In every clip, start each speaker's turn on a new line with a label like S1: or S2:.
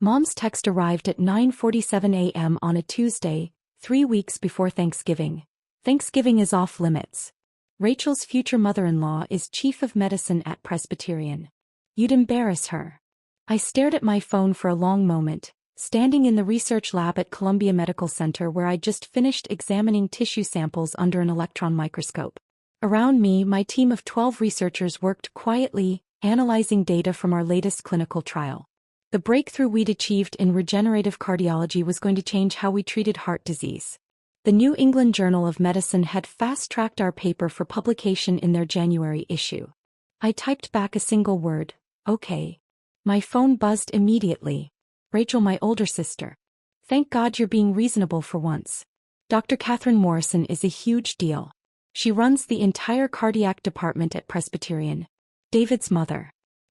S1: Mom's text arrived at 9:47 a.m. on a Tuesday, 3 weeks before Thanksgiving. Thanksgiving is off limits. Rachel's future mother-in-law is chief of medicine at Presbyterian. You'd embarrass her. I stared at my phone for a long moment, standing in the research lab at Columbia Medical Center where I'd just finished examining tissue samples under an electron microscope. Around me, my team of 12 researchers worked quietly, analyzing data from our latest clinical trial. The breakthrough we'd achieved in regenerative cardiology was going to change how we treated heart disease. The New England Journal of Medicine had fast-tracked our paper for publication in their January issue. I typed back a single word, okay. My phone buzzed immediately. Rachel, my older sister. Thank God you're being reasonable for once. Dr. Catherine Morrison is a huge deal. She runs the entire cardiac department at Presbyterian. David's mother.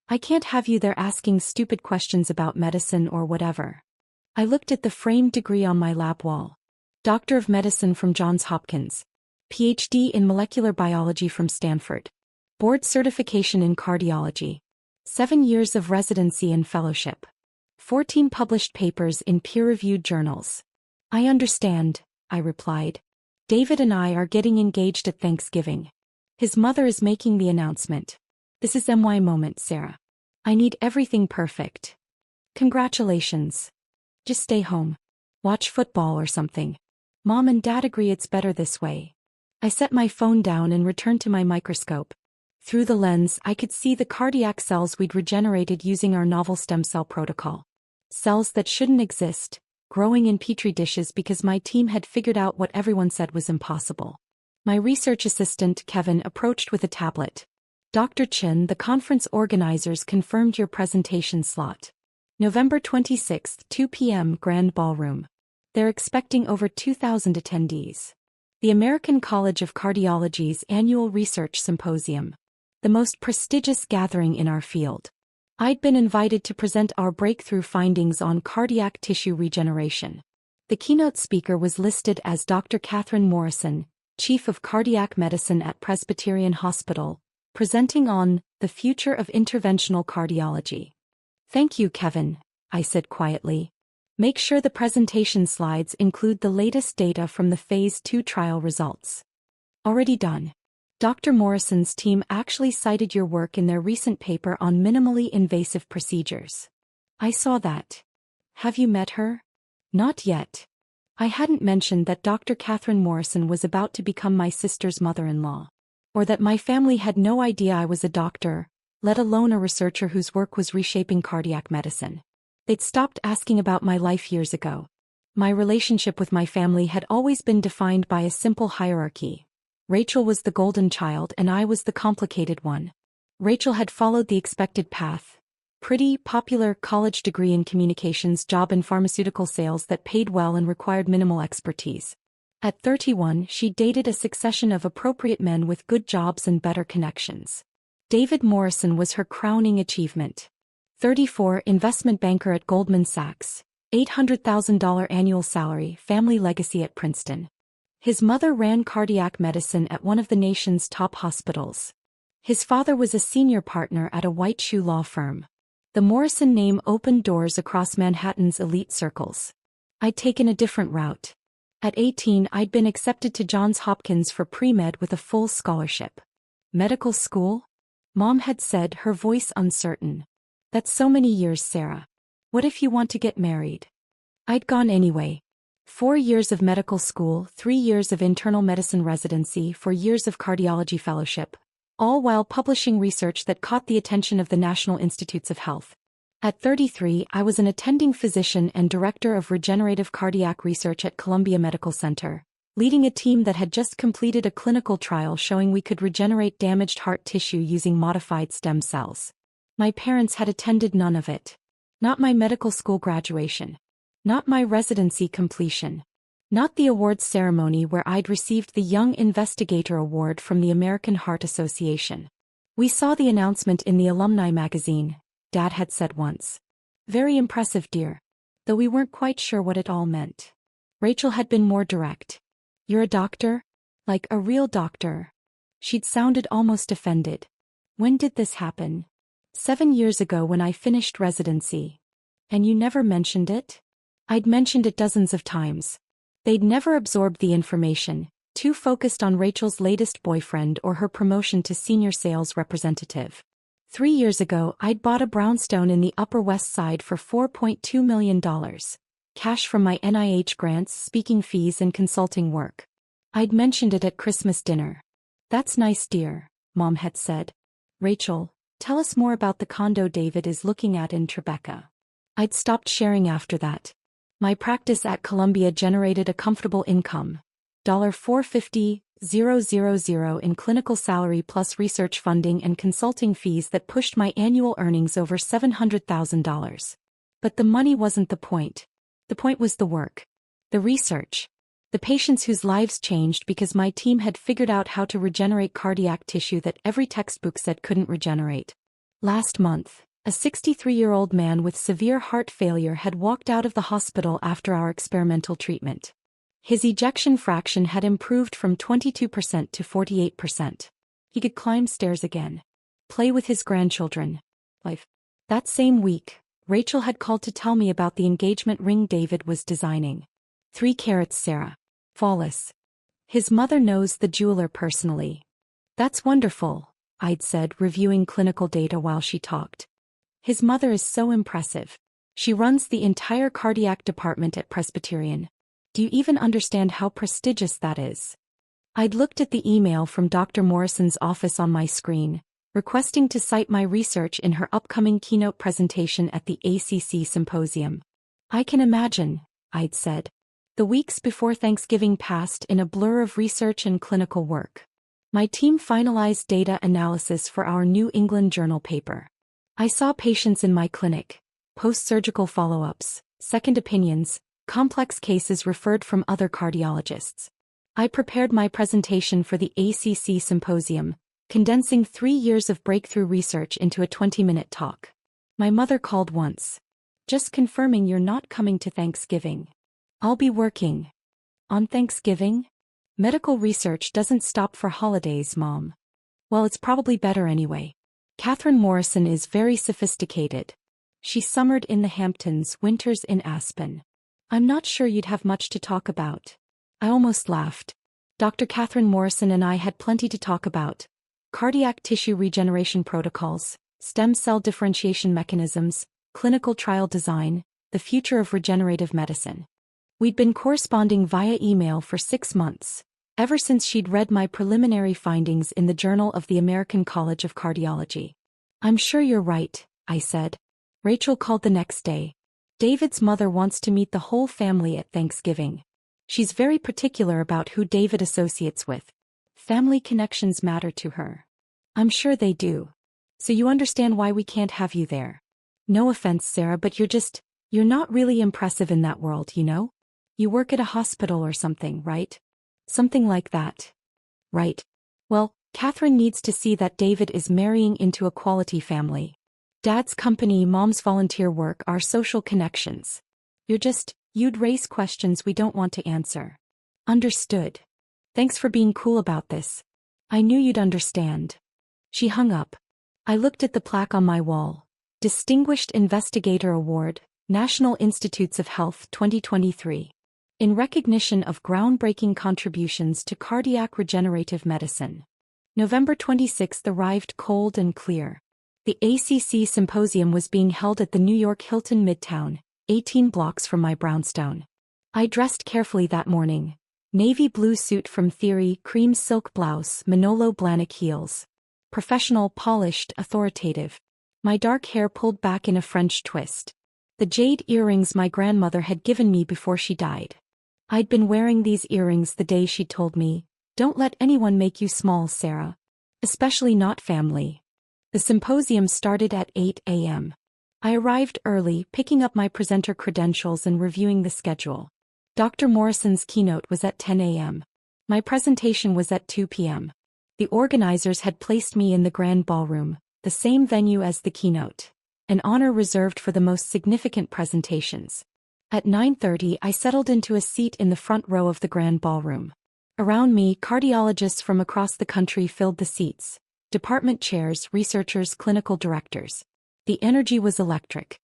S1: I can't have you there asking stupid questions about medicine or whatever. I looked at the framed degree on my lab wall. Doctor of Medicine from Johns Hopkins. PhD in Molecular Biology from Stanford. Board certification in cardiology. 7 years of residency and fellowship. 14 published papers in peer-reviewed journals. I understand, I replied. David and I are getting engaged at Thanksgiving. His mother is making the announcement. This is my moment, Sarah. I need everything perfect. Congratulations. Just stay home. Watch football or something. Mom and Dad agree it's better this way. I set my phone down and returned to my microscope. Through the lens, I could see the cardiac cells we'd regenerated using our novel stem cell protocol. Cells that shouldn't exist, growing in petri dishes because my team had figured out what everyone said was impossible. My research assistant, Kevin, approached with a tablet. Dr. Chin, the conference organizers confirmed your presentation slot. November 26, 2 p.m. Grand Ballroom. They're expecting over 2,000 attendees. The American College of Cardiology's annual research symposium. The most prestigious gathering in our field. I'd been invited to present our breakthrough findings on cardiac tissue regeneration. The keynote speaker was listed as Dr. Catherine Morrison, Chief of Cardiac Medicine at Presbyterian Hospital, presenting on the future of interventional cardiology. Thank you, Kevin, I said quietly. Make sure the presentation slides include the latest data from the Phase 2 trial results. Already done. Dr. Morrison's team actually cited your work in their recent paper on minimally invasive procedures. I saw that. Have you met her? Not yet. I hadn't mentioned that Dr. Catherine Morrison was about to become my sister's mother-in-law. Or that my family had no idea I was a doctor, let alone a researcher whose work was reshaping cardiac medicine. They'd stopped asking about my life years ago. My relationship with my family had always been defined by a simple hierarchy. Rachel was the golden child and I was the complicated one. Rachel had followed the expected path. Pretty, popular college degree in communications, job in pharmaceutical sales that paid well and required minimal expertise. At 31, she dated a succession of appropriate men with good jobs and better connections. David Morrison was her crowning achievement. 34, investment banker at Goldman Sachs, $800,000 annual salary, family legacy at Princeton. His mother ran cardiac medicine at one of the nation's top hospitals. His father was a senior partner at a white shoe law firm. The Morrison name opened doors across Manhattan's elite circles. I'd taken a different route. At 18, I'd been accepted to Johns Hopkins for pre-med with a full scholarship. Medical school? Mom had said, her voice uncertain. That's so many years, Sarah. What if you want to get married? I'd gone anyway. 4 years of medical school, 3 years of internal medicine residency, 4 years of cardiology fellowship, all while publishing research that caught the attention of the National Institutes of Health. At 33, I was an attending physician and director of regenerative cardiac research at Columbia Medical Center, leading a team that had just completed a clinical trial showing we could regenerate damaged heart tissue using modified stem cells. My parents had attended none of it. Not my medical school graduation. Not my residency completion. Not the awards ceremony where I'd received the Young Investigator Award from the American Heart Association. We saw the announcement in the alumni magazine, Dad had said once. Very impressive, dear. Though we weren't quite sure what it all meant. Rachel had been more direct. You're a doctor? Like a real doctor? She'd sounded almost offended. When did this happen? 7 years ago when I finished residency. And you never mentioned it? I'd mentioned it dozens of times. They'd never absorbed the information, too focused on Rachel's latest boyfriend or her promotion to senior sales representative. 3 years ago, I'd bought a brownstone in the Upper West Side for $4.2 million. Cash from my NIH grants, speaking fees and consulting work. I'd mentioned it at Christmas dinner. That's nice, dear, Mom had said. Rachel, tell us more about the condo David is looking at in Tribeca. I'd stopped sharing after that. My practice at Columbia generated a comfortable income. $450,000 in clinical salary plus research funding and consulting fees that pushed my annual earnings over $700,000. But the money wasn't the point. The point was the work. The research. The patients whose lives changed because my team had figured out how to regenerate cardiac tissue that every textbook said couldn't regenerate. Last month, a 63-year-old man with severe heart failure had walked out of the hospital after our experimental treatment. His ejection fraction had improved from 22% to 48%. He could climb stairs again. Play with his grandchildren. Life. That same week, Rachel had called to tell me about the engagement ring David was designing. 3 carats, Sarah. Flawless. His mother knows the jeweler personally. That's wonderful, I'd said, reviewing clinical data while she talked. His mother is so impressive. She runs the entire cardiac department at Presbyterian. Do you even understand how prestigious that is? I'd looked at the email from Dr. Morrison's office on my screen, requesting to cite my research in her upcoming keynote presentation at the ACC symposium. I can imagine, I'd said. The weeks before Thanksgiving passed in a blur of research and clinical work. My team finalized data analysis for our New England Journal paper. I saw patients in my clinic, post-surgical follow-ups, second opinions, complex cases referred from other cardiologists. I prepared my presentation for the ACC symposium, condensing 3 years of breakthrough research into a 20-minute talk. My mother called once. Just confirming you're not coming to Thanksgiving. I'll be working. On Thanksgiving? Medical research doesn't stop for holidays, Mom. Well, it's probably better anyway. Catherine Morrison is very sophisticated. She summered in the Hamptons, winters in Aspen. I'm not sure you'd have much to talk about. I almost laughed. Dr. Catherine Morrison and I had plenty to talk about. Cardiac tissue regeneration protocols, stem cell differentiation mechanisms, clinical trial design, the future of regenerative medicine. We'd been corresponding via email for 6 months, ever since she'd read my preliminary findings in the Journal of the American College of Cardiology. I'm sure you're right, I said. Rachel called the next day. David's mother wants to meet the whole family at Thanksgiving. She's very particular about who David associates with. Family connections matter to her. I'm sure they do. So you understand why we can't have you there. No offense, Sarah, but you're not really impressive in that world, you know? You work at a hospital or something, right? Something like that. Right. Well, Catherine needs to see that David is marrying into a quality family. Dad's company, Mom's volunteer work, our social connections. You'd raise questions we don't want to answer. Understood. Thanks for being cool about this. I knew you'd understand. She hung up. I looked at the plaque on my wall. Distinguished Investigator Award, National Institutes of Health 2023. In recognition of groundbreaking contributions to cardiac regenerative medicine. November 26th arrived cold and clear. The ACC symposium was being held at the New York Hilton Midtown, 18 blocks from my brownstone. I dressed carefully that morning. Navy blue suit from Theory, cream silk blouse, Manolo Blahnik heels. Professional, polished, authoritative. My dark hair pulled back in a French twist. The jade earrings my grandmother had given me before she died. I'd been wearing these earrings the day she told me, "Don't let anyone make you small, Sarah. Especially not family." The symposium started at 8 a.m. I arrived early, picking up my presenter credentials and reviewing the schedule. Dr. Morrison's keynote was at 10 a.m. My presentation was at 2 p.m. The organizers had placed me in the grand ballroom, the same venue as the keynote, an honor reserved for the most significant presentations. At 9:30 I settled into a seat in the front row of the grand ballroom. Around me, cardiologists from across the country filled the seats. Department chairs, researchers, clinical directors. The energy was electric.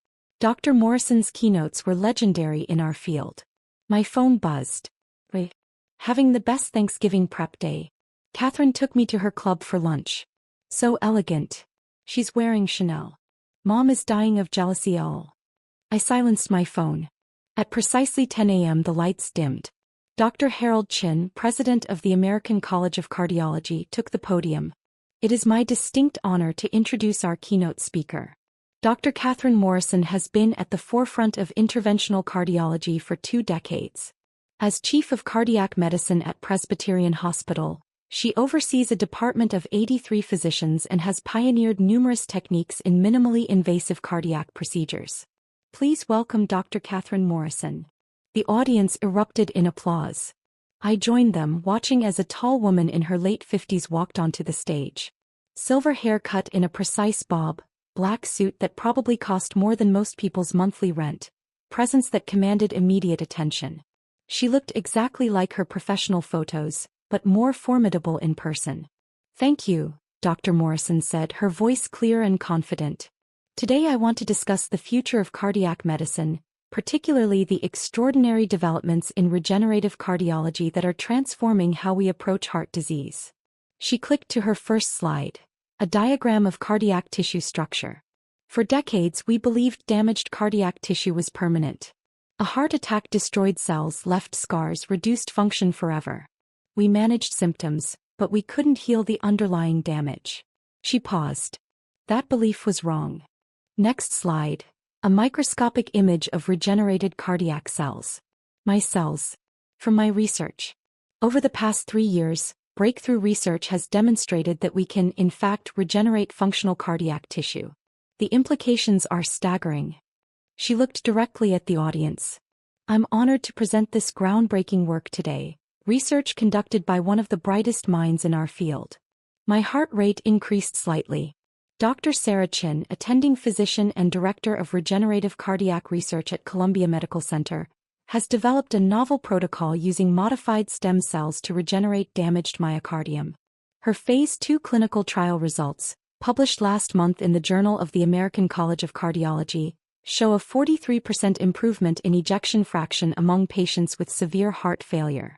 S1: Dr. Morrison's keynotes were legendary in our field. My phone buzzed. Wait. Having the best Thanksgiving prep day. Catherine took me to her club for lunch. So elegant. She's wearing Chanel. Mom is dying of jealousy. I silenced my phone. At precisely 10 a.m. the lights dimmed. Dr. Harold Chin, president of the American College of Cardiology, took the podium. It is my distinct honor to introduce our keynote speaker. Dr. Catherine Morrison has been at the forefront of interventional cardiology for 2 decades. As Chief of Cardiac Medicine at Presbyterian Hospital, she oversees a department of 83 physicians and has pioneered numerous techniques in minimally invasive cardiac procedures. Please welcome Dr. Catherine Morrison. The audience erupted in applause. I joined them, watching as a tall woman in her late 50s walked onto the stage. Silver hair cut in a precise bob, black suit that probably cost more than most people's monthly rent, presence that commanded immediate attention. She looked exactly like her professional photos, but more formidable in person. "Thank you," Dr. Morrison said, her voice clear and confident. "Today I want to discuss the future of cardiac medicine, particularly the extraordinary developments in regenerative cardiology that are transforming how we approach heart disease." She clicked to her first slide, a diagram of cardiac tissue structure. For decades we believed damaged cardiac tissue was permanent. A heart attack destroyed cells, left scars, reduced function forever. We managed symptoms, but we couldn't heal the underlying damage. She paused. That belief was wrong. Next slide. A microscopic image of regenerated cardiac cells. My cells. From my research. Over the past 3 years, breakthrough research has demonstrated that we can, in fact, regenerate functional cardiac tissue. The implications are staggering. She looked directly at the audience. "I'm honored to present this groundbreaking work today, research conducted by one of the brightest minds in our field." My heart rate increased slightly. Dr. Sarah Chin, attending physician and director of regenerative cardiac research at Columbia Medical Center, has developed a novel protocol using modified stem cells to regenerate damaged myocardium. Her Phase 2 clinical trial results, published last month in the Journal of the American College of Cardiology, show a 43% improvement in ejection fraction among patients with severe heart failure.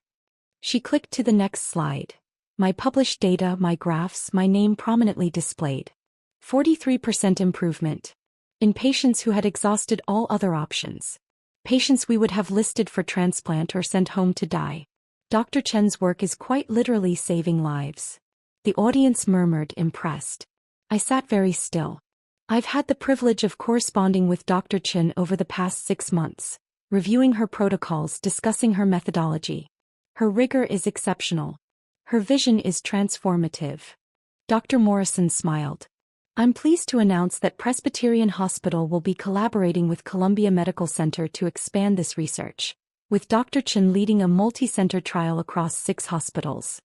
S1: She clicked to the next slide. My published data, my graphs, my name prominently displayed. 43% improvement. In patients who had exhausted all other options. Patients we would have listed for transplant or sent home to die. Dr. Chen's work is quite literally saving lives. The audience murmured, impressed. I sat very still. I've had the privilege of corresponding with Dr. Chin over the past 6 months, reviewing her protocols, discussing her methodology. Her rigor is exceptional. Her vision is transformative. Dr. Morrison smiled. "I'm pleased to announce that Presbyterian Hospital will be collaborating with Columbia Medical Center to expand this research, with Dr. Chin leading a multi-center trial across 6 hospitals."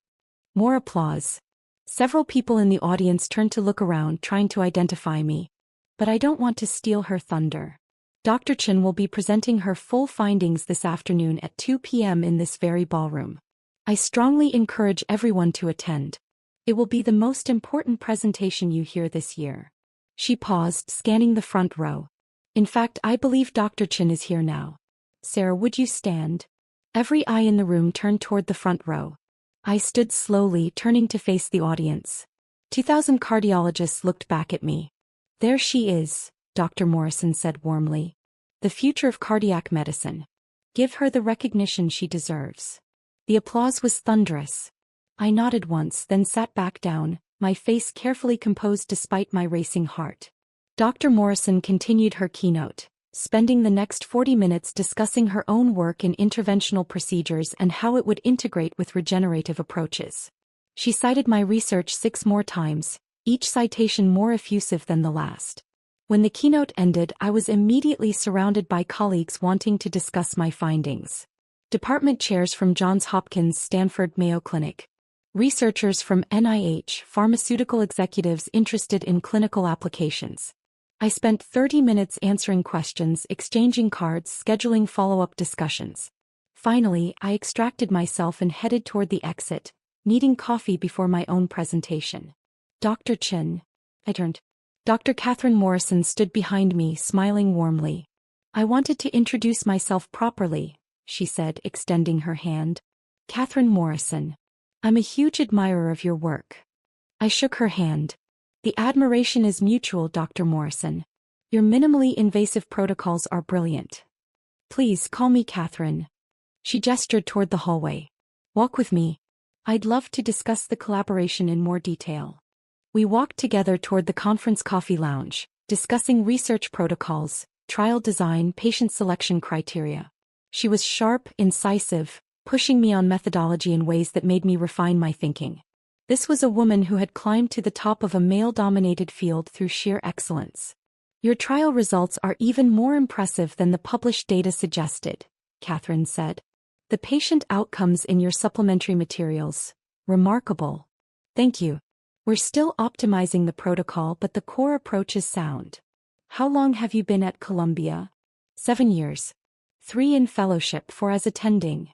S1: More applause. Several people in the audience turned to look around, trying to identify me. But I don't want to steal her thunder. Dr. Chin will be presenting her full findings this afternoon at 2 p.m. in this very ballroom. I strongly encourage everyone to attend. It will be the most important presentation you hear this year. She paused, scanning the front row. In fact, I believe Dr. Chin is here now. Sarah, would you stand? Every eye in the room turned toward the front row. I stood slowly, turning to face the audience. 2,000 cardiologists looked back at me. "There she is," Dr. Morrison said warmly. "The future of cardiac medicine. Give her the recognition she deserves." The applause was thunderous. I nodded once, then sat back down, my face carefully composed despite my racing heart. Dr. Morrison continued her keynote, spending the next 40 minutes discussing her own work in interventional procedures and how it would integrate with regenerative approaches. She cited my research 6 more times, each citation more effusive than the last. When the keynote ended, I was immediately surrounded by colleagues wanting to discuss my findings. Department chairs from Johns Hopkins, Stanford, Mayo Clinic. Researchers from NIH, pharmaceutical executives interested in clinical applications. I spent 30 minutes answering questions, exchanging cards, scheduling follow-up discussions. Finally, I extracted myself and headed toward the exit, needing coffee before my own presentation. "Dr. Chin." I turned. Dr. Catherine Morrison stood behind me, smiling warmly. I wanted to introduce myself properly, she said, extending her hand. Catherine Morrison. I'm a huge admirer of your work. I shook her hand. The admiration is mutual, Dr. Morrison. Your minimally invasive protocols are brilliant. Please call me Catherine. She gestured toward the hallway. Walk with me. I'd love to discuss the collaboration in more detail. We walked together toward the conference coffee lounge, discussing research protocols, trial design, patient selection criteria. She was sharp, incisive, pushing me on methodology in ways that made me refine my thinking. This was a woman who had climbed to the top of a male-dominated field through sheer excellence. Your trial results are even more impressive than the published data suggested, Catherine said. The patient outcomes in your supplementary materials, remarkable. Thank you. We're still optimizing the protocol, but the core approach is sound. How long have you been at Columbia? 7 years. 3 in fellowship, 4 as attending.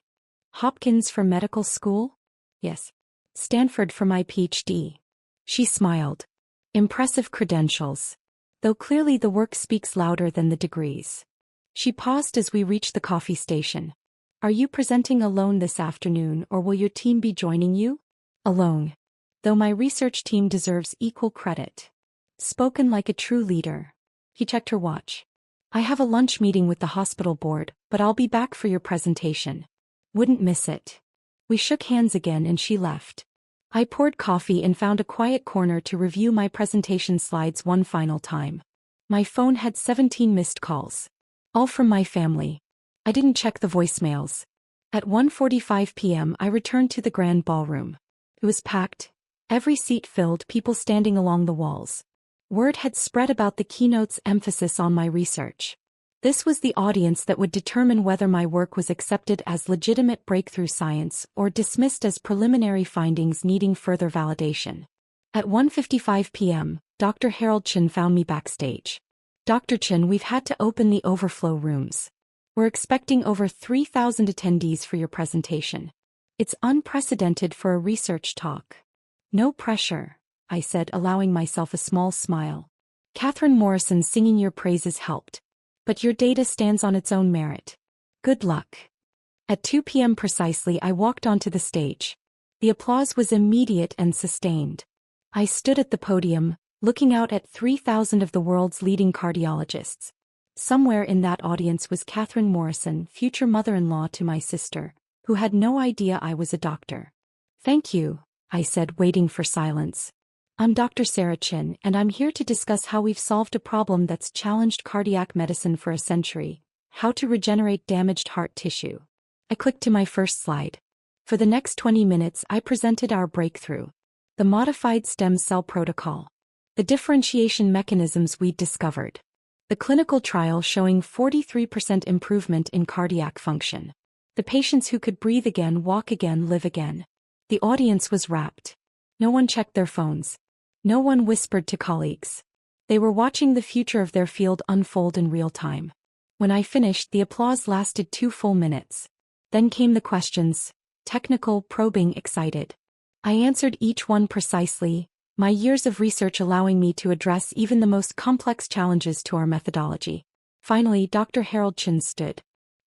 S1: Hopkins for medical school? Yes. Stanford for my PhD. She smiled. Impressive credentials. Though clearly the work speaks louder than the degrees. She paused as we reached the coffee station. Are you presenting alone this afternoon, or will your team be joining you? Alone. Though my research team deserves equal credit. Spoken like a true leader. He checked her watch. I have a lunch meeting with the hospital board, but I'll be back for your presentation. Wouldn't miss it. We shook hands again and she left. I poured coffee and found a quiet corner to review my presentation slides one final time. My phone had 17 missed calls. All from my family. I didn't check the voicemails. At 1:45 p.m. I returned to the grand ballroom. It was packed. Every seat filled, people standing along the walls. Word had spread about the keynote's emphasis on my research. This was the audience that would determine whether my work was accepted as legitimate breakthrough science or dismissed as preliminary findings needing further validation. At 1:55 p.m., Dr. Harold Chen found me backstage. Dr. Chen, we've had to open the overflow rooms. We're expecting over 3,000 attendees for your presentation. It's unprecedented for a research talk. No pressure, I said, allowing myself a small smile. Catherine Morrison singing your praises helped. But your data stands on its own merit. Good luck. At 2 p.m. precisely, I walked onto the stage. The applause was immediate and sustained. I stood at the podium, looking out at 3,000 of the world's leading cardiologists. Somewhere in that audience was Catherine Morrison, future mother-in-law to my sister, who had no idea I was a doctor. Thank you, I said, waiting for silence. I'm Dr. Sarah Chin, and I'm here to discuss how we've solved a problem that's challenged cardiac medicine for a century: how to regenerate damaged heart tissue. I clicked to my first slide. For the next 20 minutes, I presented our breakthrough: the modified stem cell protocol, the differentiation mechanisms we'd discovered, the clinical trial showing 43% improvement in cardiac function, the patients who could breathe again, walk again, live again. The audience was rapt. No one checked their phones. No one whispered to colleagues. They were watching the future of their field unfold in real time. When I finished, the applause lasted 2 full minutes. Then came the questions, technical, probing, excited. I answered each one precisely, my years of research allowing me to address even the most complex challenges to our methodology. Finally, Dr. Harold Chen stood.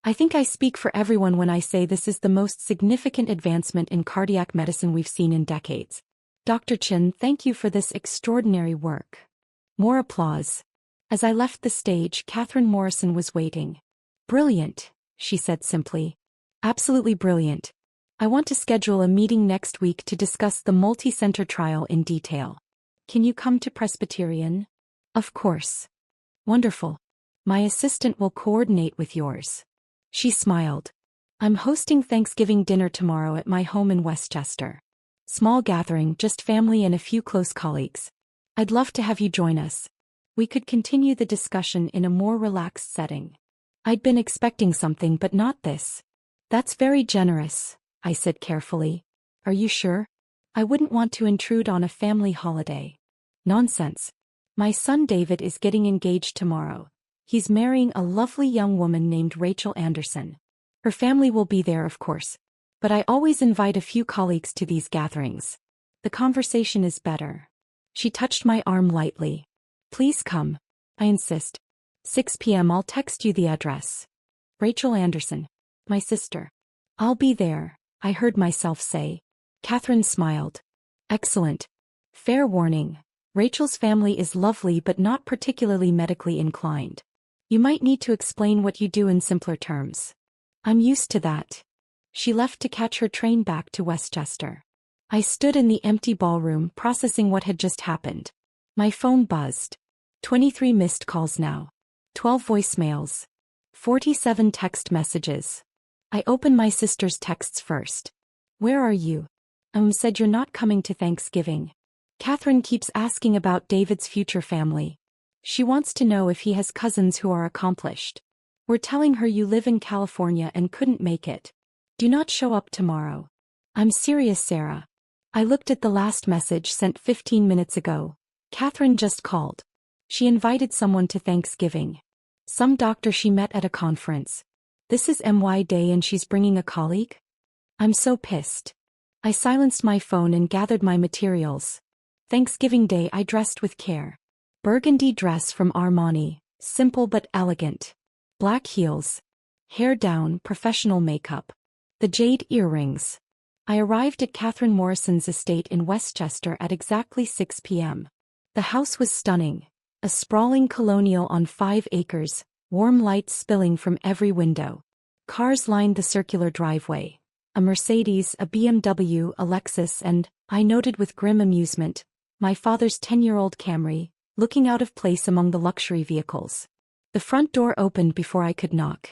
S1: I think I speak for everyone when I say this is the most significant advancement in cardiac medicine we've seen in decades. Dr. Chen, thank you for this extraordinary work. More applause. As I left the stage, Catherine Morrison was waiting. Brilliant, she said simply. Absolutely brilliant. I want to schedule a meeting next week to discuss the multi-center trial in detail. Can you come to Presbyterian? Of course. Wonderful. My assistant will coordinate with yours. She smiled. I'm hosting Thanksgiving dinner tomorrow at my home in Westchester. Small gathering, just family and a few close colleagues. I'd love to have you join us. We could continue the discussion in a more relaxed setting. I'd been expecting something, but not this. That's very generous, I said carefully. Are you sure? I wouldn't want to intrude on a family holiday. Nonsense. My son David is getting engaged tomorrow. He's marrying a lovely young woman named Rachel Anderson. Her family will be there, of course. But I always invite a few colleagues to these gatherings. The conversation is better. She touched my arm lightly. Please come. I insist. 6 p.m. I'll text you the address. Rachel Anderson. My sister. I'll be there, I heard myself say. Catherine smiled. Excellent. Fair warning. Rachel's family is lovely but not particularly medically inclined. You might need to explain what you do in simpler terms. I'm used to that. She left to catch her train back to Westchester. I stood in the empty ballroom processing what had just happened. My phone buzzed. 23 missed calls now. 12 voicemails. 47 text messages. I opened my sister's texts first. Where are you? Said you're not coming to Thanksgiving. Catherine keeps asking about David's future family. She wants to know if he has cousins who are accomplished. We're telling her you live in California and couldn't make it. Do not show up tomorrow. I'm serious, Sarah. I looked at the last message sent 15 minutes ago. Catherine just called. She invited someone to Thanksgiving. Some doctor she met at a conference. This is MY Day and she's bringing a colleague? I'm so pissed. I silenced my phone and gathered my materials. Thanksgiving Day I dressed with care. Burgundy dress from Armani, simple but elegant. Black heels. Hair down, professional makeup. The jade earrings. I arrived at Catherine Morrison's estate in Westchester at exactly 6 p.m. The house was stunning. A sprawling colonial on 5 acres, warm lights spilling from every window. Cars lined the circular driveway. A Mercedes, a BMW, a Lexus and, I noted with grim amusement, my father's 10-year-old Camry, looking out of place among the luxury vehicles. The front door opened before I could knock.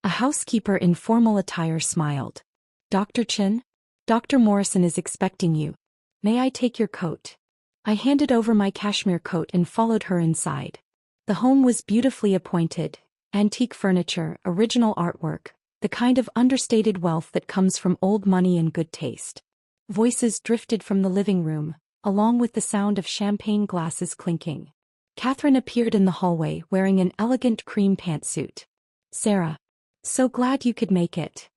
S1: A housekeeper in formal attire smiled. Dr. Chin? Dr. Morrison is expecting you. May I take your coat? I handed over my cashmere coat and followed her inside. The home was beautifully appointed, antique furniture, original artwork, the kind of understated wealth that comes from old money and good taste. Voices drifted from the living room, along with the sound of champagne glasses clinking. Catherine appeared in the hallway wearing an elegant cream pantsuit. Sarah. So glad you could make it.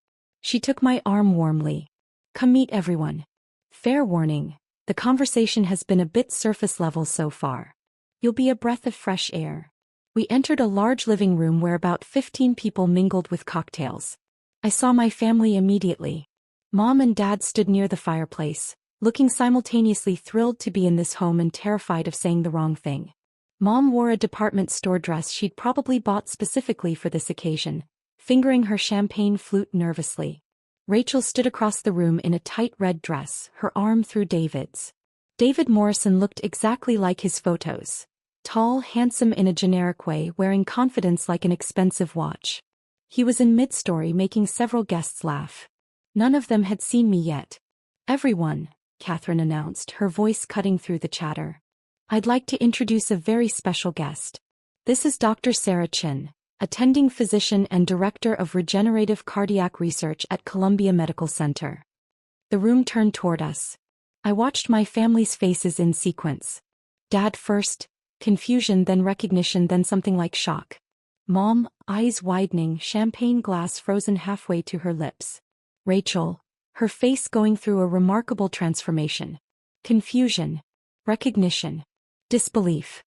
S1: She took my arm warmly. Come meet everyone. Fair warning. The conversation has been a bit surface level so far. You'll be a breath of fresh air. We entered a large living room where about 15 people mingled with cocktails. I saw my family immediately. Mom and Dad stood near the fireplace, looking simultaneously thrilled to be in this home and terrified of saying the wrong thing. Mom wore a department store dress she'd probably bought specifically for this occasion, fingering her champagne flute nervously. Rachel stood across the room in a tight red dress, her arm through David's. David Morrison looked exactly like his photos. Tall, handsome in a generic way, wearing confidence like an expensive watch. He was in mid-story making several guests laugh. None of them had seen me yet. Everyone, Catherine announced, her voice cutting through the chatter. I'd like to introduce a very special guest. This is Dr. Sarah Chin, attending physician and director of regenerative cardiac research at Columbia Medical Center. The room turned toward us. I watched my family's faces in sequence. Dad first, confusion, then recognition, then something like shock. Mom, eyes widening, champagne glass frozen halfway to her lips. Rachel, her face going through a remarkable transformation. Confusion. Recognition. Disbelief.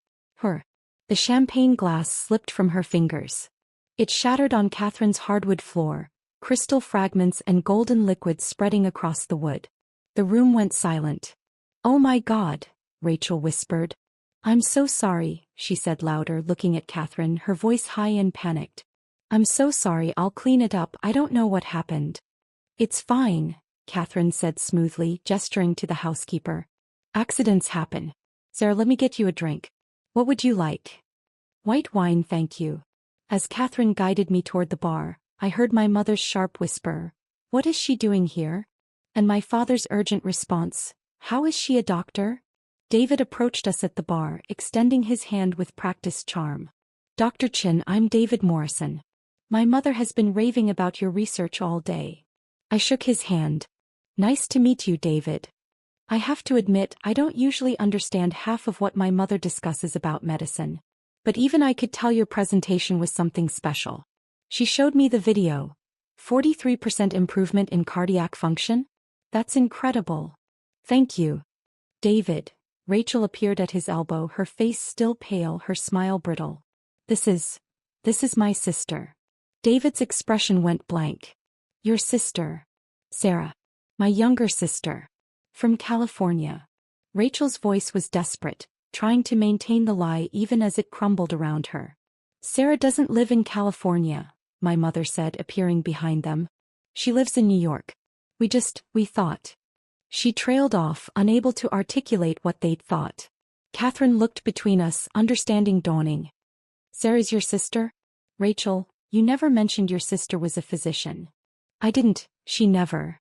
S1: The champagne glass slipped from her fingers. It shattered on Catherine's hardwood floor, crystal fragments and golden liquid spreading across the wood. The room went silent. Oh my God, Rachel whispered. I'm so sorry, she said louder, looking at Catherine, her voice high and panicked. I'm so sorry, I'll clean it up, I don't know what happened. It's fine, Catherine said smoothly, gesturing to the housekeeper. Accidents happen. Sarah, let me get you a drink. What would you like? White wine, thank you. As Catherine guided me toward the bar, I heard my mother's sharp whisper, what is she doing here? And my father's urgent response, how is she a doctor? David approached us at the bar, extending his hand with practiced charm. Dr. Chin, I'm David Morrison. My mother has been raving about your research all day. I shook his hand. Nice to meet you, David. I have to admit, I don't usually understand half of what my mother discusses about medicine. But even I could tell your presentation was something special. She showed me the video. 43% improvement in cardiac function? That's incredible. Thank you. David. Rachel appeared at his elbow, her face still pale, her smile brittle. This is This is my sister. David's expression went blank. Your sister. Sarah. My younger sister. From California. Rachel's voice was desperate, trying to maintain the lie even as it crumbled around her. Sarah doesn't live in California, my mother said, appearing behind them. She lives in New York. We thought. She trailed off, unable to articulate what they'd thought. Catherine looked between us, understanding dawning. Sarah's your sister? Rachel, you never mentioned your sister was a physician. I didn't, she never.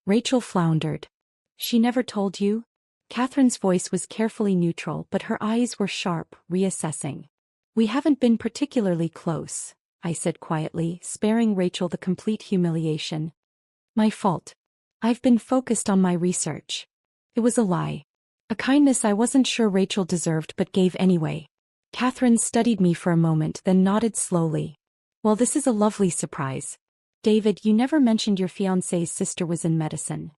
S1: Rachel floundered. She never told you? Catherine's voice was carefully neutral, but her eyes were sharp, reassessing. We haven't been particularly close, I said quietly, sparing Rachel the complete humiliation. My fault. I've been focused on my research. It was a lie. A kindness I wasn't sure Rachel deserved but gave anyway. Catherine studied me for a moment, then nodded slowly. Well, this is a lovely surprise. David, you never mentioned your fiancé's sister was in medicine.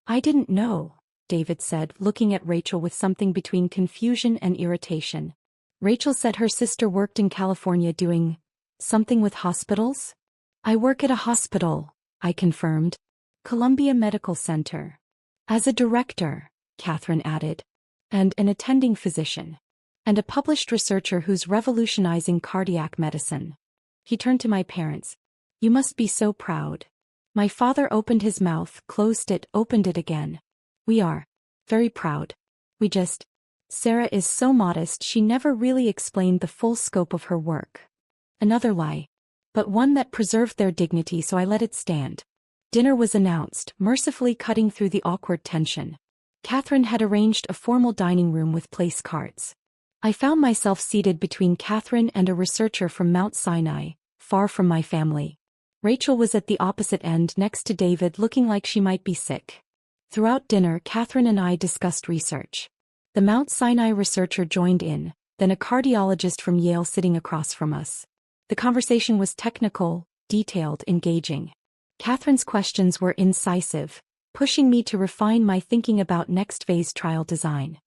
S1: I didn't know, David said, looking at Rachel with something between confusion and irritation. Rachel said her sister worked in California doing something with hospitals? I work at a hospital, I confirmed. Columbia Medical Center. As a director, Catherine added. And an attending physician. And a published researcher who's revolutionizing cardiac medicine. He turned to my parents. You must be so proud. My father opened his mouth, closed it, opened it again. We are. Very proud. Sarah is so modest she never really explained the full scope of her work. Another lie. But one that preserved their dignity, so I let it stand. Dinner was announced, mercifully cutting through the awkward tension. Catherine had arranged a formal dining room with place cards. I found myself seated between Catherine and a researcher from Mount Sinai, far from my family. Rachel was at the opposite end next to David, looking like she might be sick. Throughout dinner, Catherine and I discussed research. The Mount Sinai researcher joined in, then a cardiologist from Yale sitting across from us. The conversation was technical, detailed, engaging. Catherine's questions were incisive, pushing me to refine my thinking about next phase trial design.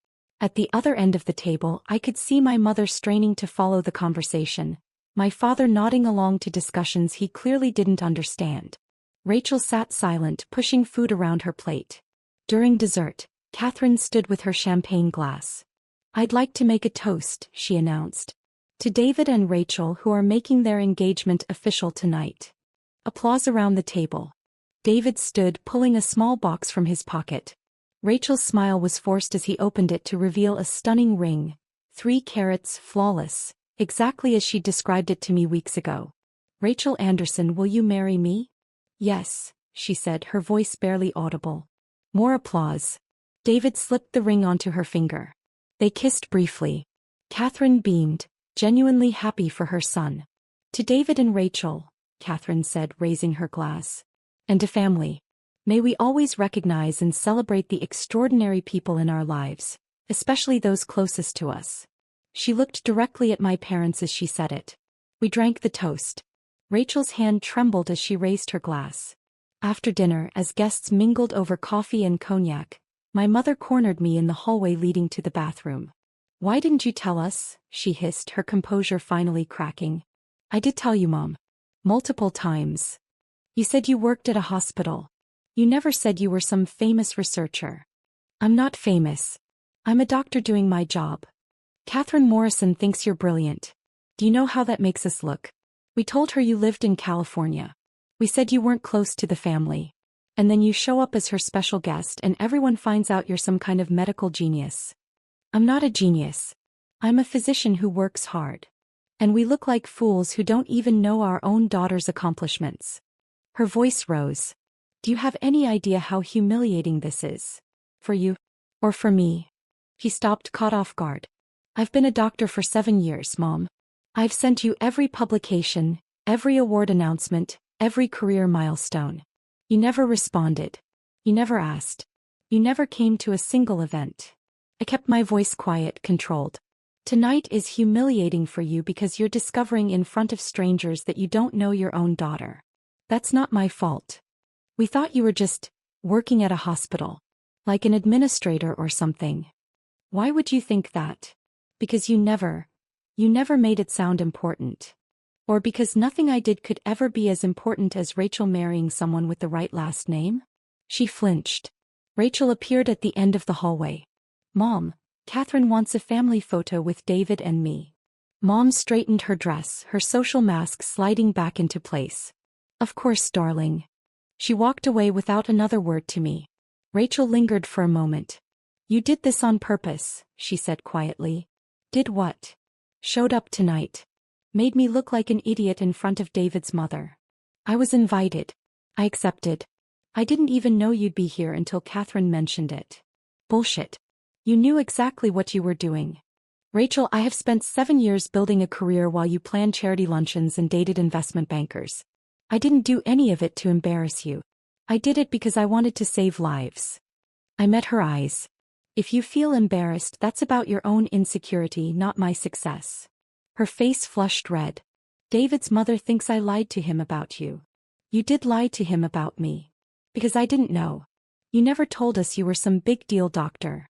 S1: At the other end of the table, I could see my mother straining to follow the conversation, my father nodding along to discussions he clearly didn't understand. Rachel sat silent, pushing food around her plate. During dessert, Catherine stood with her champagne glass. I'd like to make a toast, she announced. To David and Rachel, who are making their engagement official tonight. Applause around the table. David stood, pulling a small box from his pocket. Rachel's smile was forced as he opened it to reveal a stunning ring, 3 carats, flawless, exactly as she described it to me weeks ago. Rachel Anderson, will you marry me? Yes, she said, her voice barely audible. More applause. David slipped the ring onto her finger. They kissed briefly. Catherine beamed, genuinely happy for her son. To David and Rachel, Catherine said, raising her glass. And to family. May we always recognize and celebrate the extraordinary people in our lives, especially those closest to us. She looked directly at my parents as she said it. We drank the toast. Rachel's hand trembled as she raised her glass. After dinner, as guests mingled over coffee and cognac, my mother cornered me in the hallway leading to the bathroom. Why didn't you tell us? She hissed, her composure finally cracking. I did tell you, Mom. Multiple times. You said you worked at a hospital. You never said you were some famous researcher. I'm not famous. I'm a doctor doing my job. Catherine Morrison thinks you're brilliant. Do you know how that makes us look? We told her you lived in California. We said you weren't close to the family. And then you show up as her special guest and everyone finds out you're some kind of medical genius. I'm not a genius. I'm a physician who works hard. And we look like fools who don't even know our own daughter's accomplishments. Her voice rose. Do you have any idea how humiliating this is? For you? Or for me? He stopped, caught off guard. I've been a doctor for 7 years, Mom. I've sent you every publication, every award announcement, every career milestone. You never responded. You never asked. You never came to a single event. I kept my voice quiet, controlled. Tonight is humiliating for you because you're discovering in front of strangers that you don't know your own daughter. That's not my fault. We thought you were just working at a hospital, like an administrator or something. Why would you think that? Because you never made it sound important. Or because nothing I did could ever be as important as Rachel marrying someone with the right last name? She flinched. Rachel appeared at the end of the hallway. Mom, Catherine wants a family photo with David and me. Mom straightened her dress, her social mask sliding back into place. Of course, darling. She walked away without another word to me. Rachel lingered for a moment. You did this on purpose, she said quietly. Did what? Showed up tonight. Made me look like an idiot in front of David's mother. I was invited. I accepted. I didn't even know you'd be here until Catherine mentioned it. Bullshit. You knew exactly what you were doing. Rachel, I have spent 7 years building a career while you planned charity luncheons and dated investment bankers. I didn't do any of it to embarrass you. I did it because I wanted to save lives. I met her eyes. If you feel embarrassed, that's about your own insecurity, not my success. Her face flushed red. David's mother thinks I lied to him about you. You did lie to him about me. Because I didn't know. You never told us you were some big deal doctor.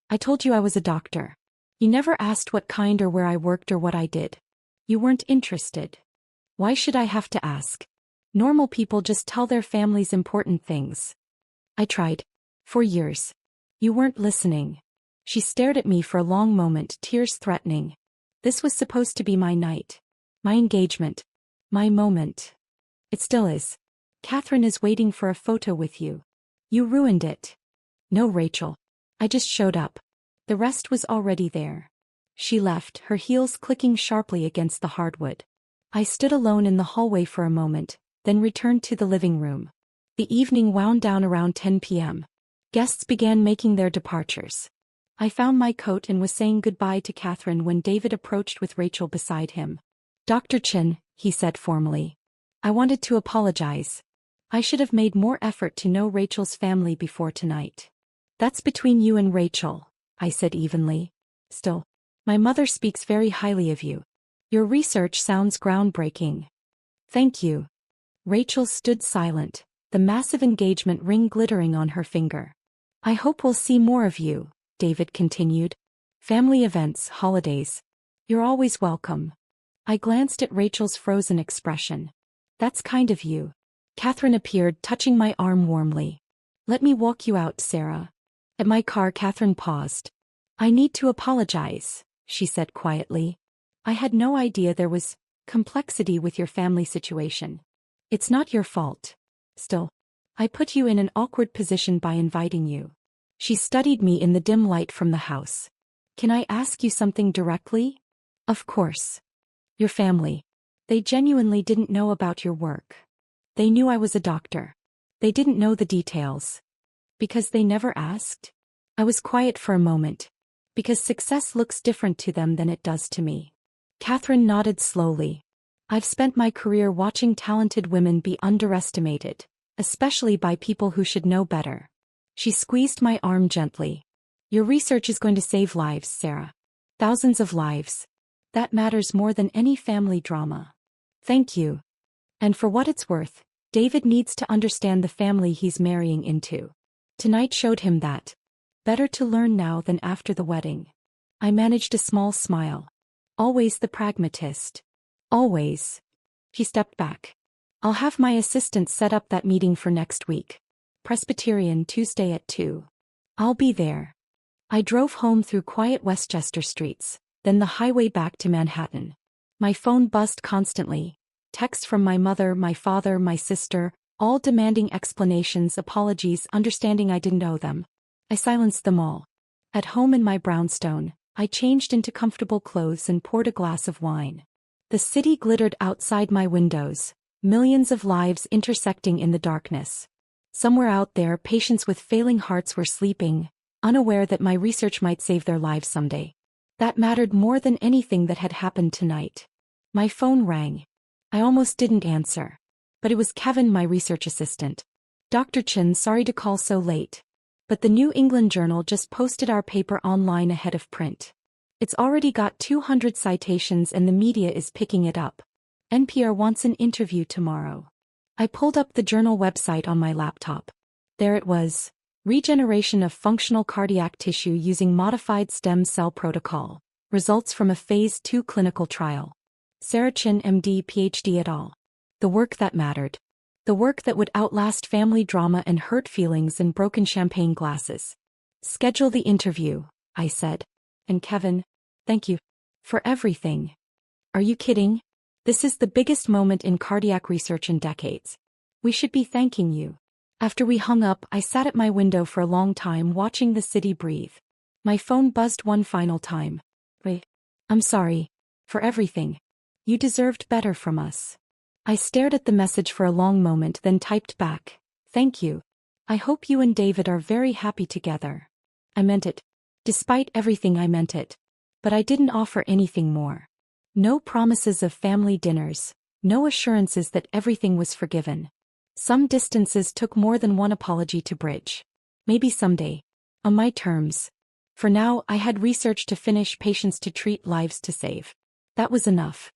S1: I told you I was a doctor. You never asked what kind or where I worked or what I did. You weren't interested. Why should I have to ask? Normal people just tell their families important things. I tried. For years. You weren't listening. She stared at me for a long moment, tears threatening. This was supposed to be my night. My engagement. My moment. It still is. Catherine is waiting for a photo with you. You ruined it. No, Rachel. I just showed up. The rest was already there. She left, her heels clicking sharply against the hardwood. I stood alone in the hallway for a moment, then returned to the living room. The evening wound down around 10 p.m. Guests began making their departures. I found my coat and was saying goodbye to Catherine when David approached with Rachel beside him. Dr. Chin, he said formally. I wanted to apologize. I should have made more effort to know Rachel's family before tonight. That's between you and Rachel, I said evenly. Still, my mother speaks very highly of you. Your research sounds groundbreaking. Thank you. Rachel stood silent, the massive engagement ring glittering on her finger. I hope we'll see more of you, David continued. Family events, holidays. You're always welcome. I glanced at Rachel's frozen expression. That's kind of you. Catherine appeared, touching my arm warmly. Let me walk you out, Sarah. At my car, Catherine paused. I need to apologize, she said quietly. I had no idea there was complexity with your family situation. It's not your fault. Still, I put you in an awkward position by inviting you. She studied me in the dim light from the house. Can I ask you something directly? Of course. Your family. They genuinely didn't know about your work. They knew I was a doctor. They didn't know the details. Because they never asked? I was quiet for a moment. Because success looks different to them than it does to me. Catherine nodded slowly. I've spent my career watching talented women be underestimated, especially by people who should know better. She squeezed my arm gently. Your research is going to save lives, Sarah. Thousands of lives. That matters more than any family drama. Thank you. And for what it's worth, David needs to understand the family he's marrying into. Tonight showed him that. Better to learn now than after the wedding. I managed a small smile. Always the pragmatist. Always. He stepped back. I'll have my assistant set up that meeting for next week. Presbyterian, Tuesday at 2. I'll be there. I drove home through quiet Westchester streets, then the highway back to Manhattan. My phone buzzed constantly. Texts from my mother, my father, my sister, all demanding explanations, apologies, understanding I didn't owe them. I silenced them all. At home in my brownstone, I changed into comfortable clothes and poured a glass of wine. The city glittered outside my windows, millions of lives intersecting in the darkness. Somewhere out there, patients with failing hearts were sleeping, unaware that my research might save their lives someday. That mattered more than anything that had happened tonight. My phone rang. I almost didn't answer. But it was Kevin, my research assistant. Dr. Chin, sorry to call so late. But the New England Journal just posted our paper online ahead of print. It's already got 200 citations and the media is picking it up. NPR wants an interview tomorrow. I pulled up the journal website on my laptop. There it was. Regeneration of functional cardiac tissue using modified stem cell protocol. Results from a phase 2 clinical trial. Sarah Chin MD PhD et al. The work that mattered. The work that would outlast family drama and hurt feelings in broken champagne glasses. Schedule the interview, I said. And Kevin, thank you for everything. Are you kidding? This is the biggest moment in cardiac research in decades. We should be thanking you. After we hung up, I sat at my window for a long time watching the city breathe. My phone buzzed one final time. Wait. I'm sorry. For everything. You deserved better from us. I stared at the message for a long moment, then typed back. Thank you. I hope you and David are very happy together. I meant it. Despite everything, I meant it. But I didn't offer anything more. No promises of family dinners. No assurances that everything was forgiven. Some distances took more than one apology to bridge. Maybe someday. On my terms. For now, I had research to finish, patients to treat, lives to save. That was enough.